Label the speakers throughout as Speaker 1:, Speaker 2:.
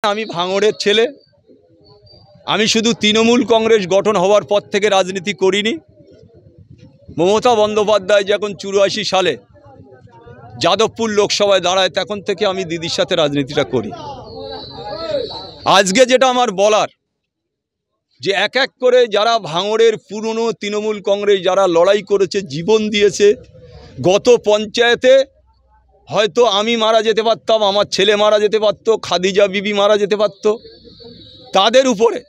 Speaker 1: আমি ভাঙড়ের ছেলে। আমি শুধু তৃণমূল কংগ্রেস গঠন হওয়ার পর থেকে রাজনীতি করিনি। মমতা বন্দ্যোপাধ্যায় যখন 84 সালে যাদবপুর লোকসভায় দাঁড়ায় তখন থেকে আমি দিদির সাথে রাজনীতিটা করি। আজকে যেটা আমার বলার, যে এক এক করে যারা ভাঙড়ের পুরনো তৃণমূল কংগ্রেস যারা লড়াই করেছে, জীবন দিয়েছে, গত পঞ্চায়েতে হয়তো আমি মারা যেতে পারতাম, আমার ছেলে মারা যেতে পারত, খাদিজা বিবি মারা যেতে পারত, তাদের উপরে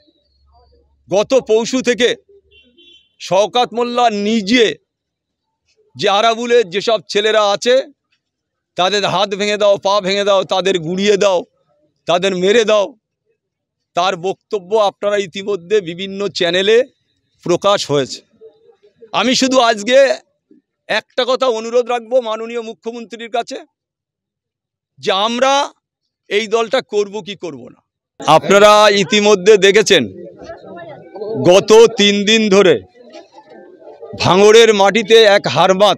Speaker 1: গত পরশু থেকে শওকত মোল্লা নিজে যে আরাবুলের যেসব ছেলেরা আছে তাদের হাত ভেঙে দাও, পা ভেঙে দাও, তাদের গুঁড়িয়ে দাও, তাদের মেরে দাও, তার বক্তব্য আপনারা ইতিমধ্যে বিভিন্ন চ্যানেলে প্রকাশ হয়েছে। আমি শুধু আজকে একটা কথা অনুরোধ রাখবো মাননীয় মুখ্যমন্ত্রীর কাছে, যে আমরা এই দলটা করব কি করব না। আপনারা ইতিমধ্যে দেখেছেন গত 3 দিন ধরে ভাঙড়ের মাটিতে এক হারমাত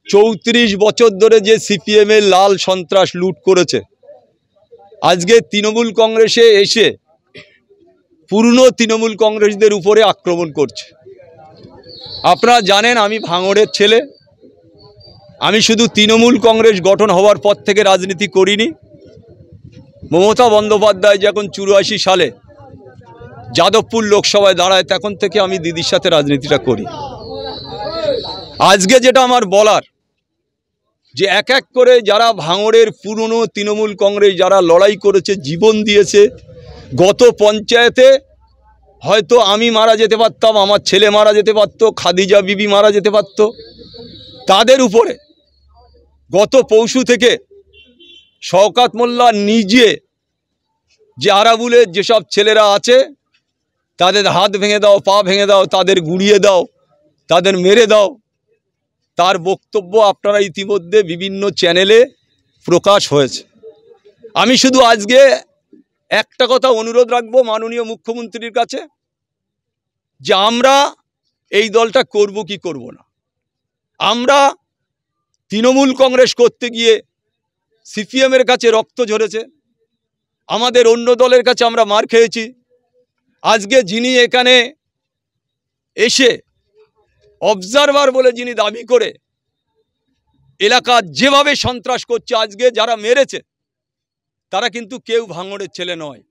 Speaker 1: 34 বছর ধরে যে সিপিএমের লাল সন্ত্রাস লুট করেছে, আজকে তৃণমূল কংগ্রেসে এসে পুরনো তৃণমূল কংগ্রেসদের উপরে আক্রমণ করছে। আপনারা জানেন আমি ভাঙড়ের ছেলে। আমি শুধু তৃণমূল কংগ্রেস গঠন হওয়ার পর থেকে রাজনীতি করিনি। মমতা বন্দ্যোপাধ্যায় যখন 84 সালে যাদবপুর লোকসভায় দাঁড়ায় তখন থেকে আমি দিদির সাথে রাজনীতিটা করি। আজকে যেটা আমার বলার, যে এক এক করে যারা ভাঙড়ের পুরনো তৃণমূল কংগ্রেস যারা লড়াই করেছে, জীবন দিয়েছে, গত পঞ্চায়েতে হয়তো আমি মারা যেতে পারতাম, আমার ছেলে মারা যেতে পারত, খাদিজা বিবি মারা যেতে পারত, তাদের উপরে গত পরশু থেকে শওকত মোল্লা নিজে যে আরাবুলের যেসব ছেলেরা আছে তাদের হাত ভেঙে দাও, পা ভেঙে দাও, তাদের গুঁড়িয়ে দাও, তাদের মেরে দাও, তার বক্তব্য আপনারা ইতিমধ্যে বিভিন্ন চ্যানেলে প্রকাশ হয়েছে। আমি শুধু আজকে একটা কথা অনুরোধ রাখবো মাননীয় মুখ্যমন্ত্রীর কাছে, যে আমরা এই দলটা করব কি করব না। আমরা তৃণমূল কংগ্রেস করতে গিয়ে সিপিএমের কাছে রক্ত ঝরেছে, আমাদের অন্য দলের কাছে আমরা মার খেয়েছি। আজকে যিনি এখানে এসে অবজারভার বলে যিনি দাবি করে এলাকা যেভাবে সন্ত্রাস করছে, আজকে যারা মেরেছে তারা কিন্তু কেউ ভাঙড়ের ছেলে নয়।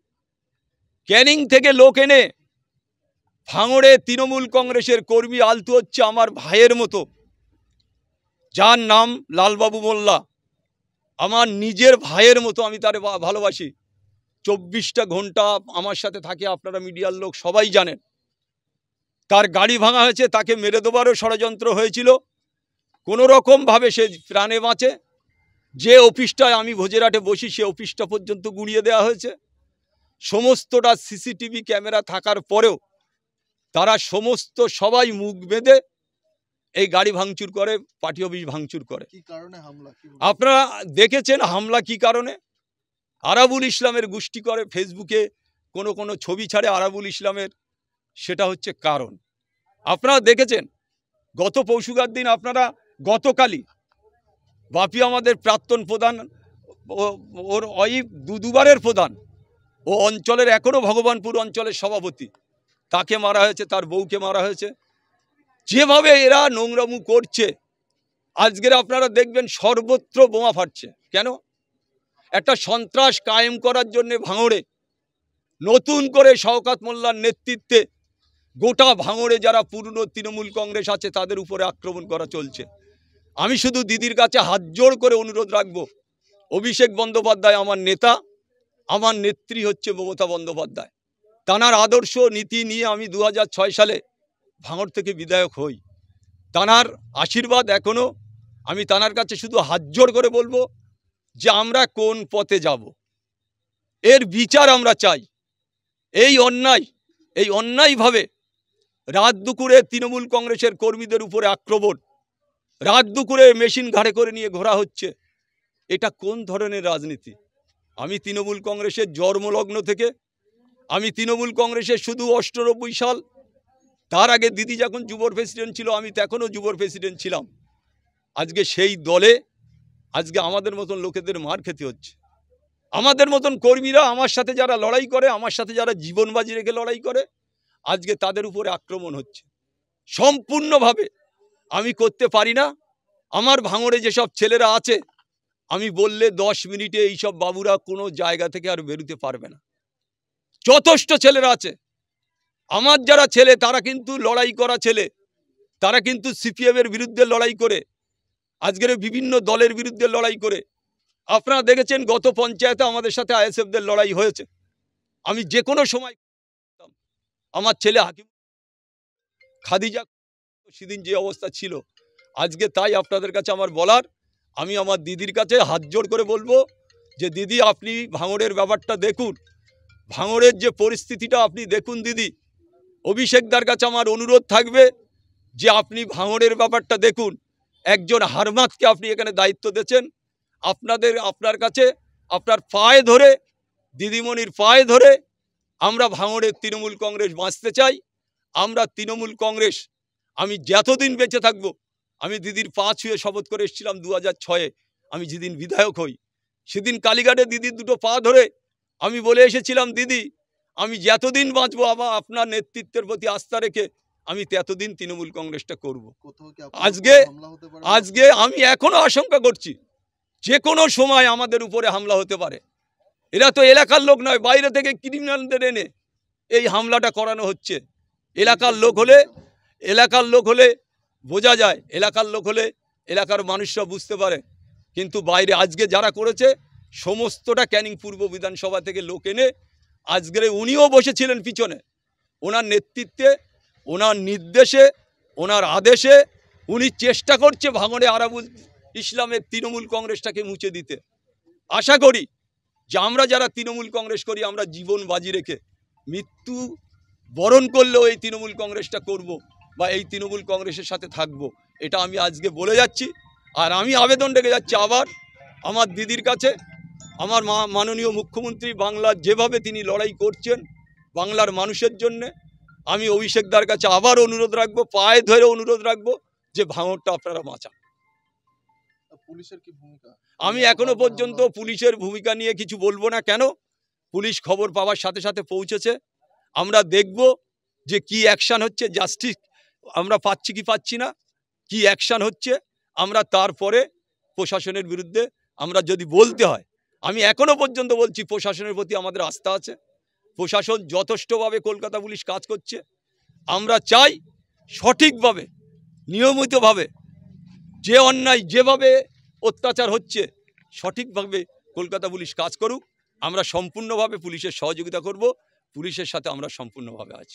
Speaker 1: ক্যানিং থেকে লোক এনে ভাঙড়ে তৃণমূল কংগ্রেসের কর্মী আলতু হচ্ছে আমার ভাইয়ের মতো, যার নাম লালবাবু মোল্লা, আমার নিজের ভাইয়ের মতো, আমি তারে ভালোবাসি। 24টা ঘন্টা আমার সাথে থাকে, আপনারা মিডিয়ার লোক সবাই জানেন। তার গাড়ি ভাঙা হয়েছে, তাকে মেরে দেবারও ষড়যন্ত্র হয়েছিল, কোনো রকমভাবে সে প্রাণে বাঁচে। যে অফিসটায় আমি ভোজেরহাটে বসি সে অফিসটা পর্যন্ত গুঁড়িয়ে দেওয়া হয়েছে। সমস্তটা সিসিটিভি ক্যামেরা থাকার পরেও তারা সমস্ত সবাই মুখ বেঁধে এই গাড়ি ভাঙচুর করে, পার্টি অফিস ভাঙচুর করে। কি কারণে হামলা? আপনারা দেখেছেন হামলা কি কারণে। আরাবুল ইসলামের গোষ্ঠী করে, ফেসবুকে কোনো ছবি ছাড়ে আরাবুল ইসলামের, সেটা হচ্ছে কারণ। আপনারা দেখেছেন গত পরশুকার দিন, আপনারা গতকালই বাপি আমাদের প্রাক্তন প্রধান, ওর ওয়াইফ দুবারের প্রধান, ও অঞ্চলের এখনও ভগবানপুর অঞ্চলের সভাপতি, তাকে মারা হয়েছে, তার বউকে মারা হয়েছে। যেভাবে এরা নোংরামু করছে, আজকের আপনারা দেখবেন সর্বত্র বোমা ফাটছে। কেন? একটা সন্ত্রাস কায়েম করার জন্য ভাঙড়ে নতুন করে শওকত মোল্লার নেতৃত্বে গোটা ভাঙড়ে যারা পুরনো তৃণমূল কংগ্রেস আছে তাদের উপরে আক্রমণ করা চলছে। আমি শুধু দিদির কাছে হাত জোড় করে অনুরোধ রাখবো, অভিষেক বন্দ্যোপাধ্যায় আমার নেতা, আমার নেত্রী হচ্ছে মমতা বন্দ্যোপাধ্যায়। তানার আদর্শ নীতি নিয়ে আমি 2006 সালে ভাঙড় থেকে বিধায়ক হই। তানার আশীর্বাদ এখনও, আমি তানার কাছে শুধু হাত জোড় করে বলবো যে আমরা কোন পথে যাব, এর বিচার আমরা চাই। এই অন্যায়ভাবে রাত দুপুরে তৃণমূল কংগ্রেসের কর্মীদের উপরে আক্রমণ, রাত দুপুরে মেশিন ঘাড়ে করে নিয়ে ঘোরা হচ্ছে, এটা কোন ধরনের রাজনীতি? আমি তৃণমূল কংগ্রেসের জন্মলগ্ন থেকে, আমি তৃণমূল কংগ্রেসের শুধু 98 সাল, তার আগে দিদি যখন যুব প্রেসিডেন্ট ছিল আমি তখনও যুব প্রেসিডেন্ট ছিলাম। আজকে সেই দলে আজকে আমাদের মতন লোকেদের মার খেতে হচ্ছে। আমাদের মতন কর্মীরা আমার সাথে যারা লড়াই করে, আমার সাথে যারা জীবন বাজি রেখে লড়াই করে, আজকে তাদের উপরে আক্রমণ হচ্ছে সম্পূর্ণভাবে। আমি করতে পারি না। আমার ভাঙড়ে যেসব ছেলেরা আছে, আমি বললে 10 মিনিটে এইসব বাবুরা কোনো জায়গা থেকে আর বেরোতে পারবে না। যথেষ্ট ছেলেরা আছে। আমার যারা ছেলে তারা কিন্তু লড়াই করা ছেলে, তারা কিন্তু সিপিএমের বিরুদ্ধে লড়াই করে, আজকের বিভিন্ন দলের বিরুদ্ধে লড়াই করে। আপনারা দেখেছেন গত পঞ্চায়েতে আমাদের সাথে আইএসএফদের লড়াই হয়েছে। আমি যে কোনো সময় আমার ছেলে হাকিম খাদিজা সেদিন যে অবস্থা ছিল, আজকে তাই আপনাদের কাছে আমার বলার, আমি আমার দিদির কাছে হাত জোড় করে বলবো যে দিদি আপনি ভাঙড়ের ব্যাপারটা দেখুন, ভাঙড়ের যে পরিস্থিতিটা আপনি দেখুন দিদি। অভিষেকদার কাছে আমার অনুরোধ থাকবে যে আপনি ভাঙড়ের ব্যাপারটা দেখুন। একজন হারমাতকে আপনি এখানে দায়িত্ব দিয়েছেন, আপনার কাছে আপনার পায়ে ধরে, দিদিমণির পায়ে ধরে আমরা ভাঙড়ের তৃণমূল কংগ্রেস বাঁচতে চাই। আমরা তৃণমূল কংগ্রেস, আমি যতদিন বেঁচে থাকবো, আমি দিদির পা ছুঁয়ে শপথ করে এসেছিলাম 2006-এ। আমি যেদিন বিধায়ক হই সেদিন কালীঘাটে দিদির দুটো পা ধরে আমি বলে এসেছিলাম, দিদি আমি যতদিন বাঁচবো আপনার নেতৃত্বের প্রতি আস্থা রেখে আমি ততদিন তৃণমূল কংগ্রেসটা করব। আজকে আমি এখনো আশঙ্কা করছি যে কোনো সময় আমাদের উপরে হামলা হতে পারে। এরা তো এলাকার লোক নয়, বাইরে থেকে ক্রিমিনালদের এনে এই হামলাটা করানো হচ্ছে। এলাকার লোক হলে বোঝা যায়, এলাকার লোক হলে এলাকার মানুষরা বুঝতে পারে, কিন্তু বাইরে আজকে যারা করেছে সমস্তটা ক্যানিং পূর্ব বিধানসভা থেকে লোক এনে, আজকের উনিও বসেছিলেন পিছনে, ওনার নেতৃত্বে, ওনার নির্দেশে, ওনার আদেশে উনি চেষ্টা করছে ভাঙড়ে আরাবুল ইসলামের তৃণমূল কংগ্রেসটাকে মুছে দিতে। আশা করি যে আমরা যারা তৃণমূল কংগ্রেস করি, আমরা জীবন বাজি রেখে মৃত্যু বরণ করলেও এই তৃণমূল কংগ্রেসটা করব বা এই তৃণমূল কংগ্রেসের সাথে থাকব, এটা আমি আজকে বলে যাচ্ছি। আর আমি আবেদন রেখে যাচ্ছি আবার আমার দিদির কাছে, আমার মাননীয় মুখ্যমন্ত্রী বাংলার যেভাবে তিনি লড়াই করছেন বাংলার মানুষের জন্যে, আমি অভিষেকদার কাছে আবার অনুরোধ রাখবো, পায়ে ধরে অনুরোধ রাখবো যে ভাঙড়টা আপনারা বাঁচান।
Speaker 2: পুলিশের কি ভূমিকা?
Speaker 1: আমি এখনো পর্যন্ত পুলিশের ভূমিকা নিয়ে কিছু বলবো না। কেন? পুলিশ খবর পাওয়ার সাথে সাথে পৌঁছেছে। আমরা দেখব যে কি অ্যাকশান হচ্ছে, জাস্টিস আমরা পাচ্ছি কি পাচ্ছি না, কি অ্যাকশান হচ্ছে। আমরা তারপরে প্রশাসনের বিরুদ্ধে আমরা যদি বলতে হয়, আমি এখনো পর্যন্ত বলছি প্রশাসনের প্রতি আমাদের আস্থা আছে। প্রশাসন যথেষ্টভাবে কলকাতা পুলিশ কাজ করছে। আমরা চাই সঠিকভাবে, নিয়মিতভাবে যে অন্যায় যেভাবে অত্যাচার হচ্ছে সঠিকভাবে কলকাতা পুলিশ কাজ করুক। আমরা সম্পূর্ণভাবে পুলিশের সহযোগিতা করব, পুলিশের সাথে আমরা সম্পূর্ণভাবে আছি।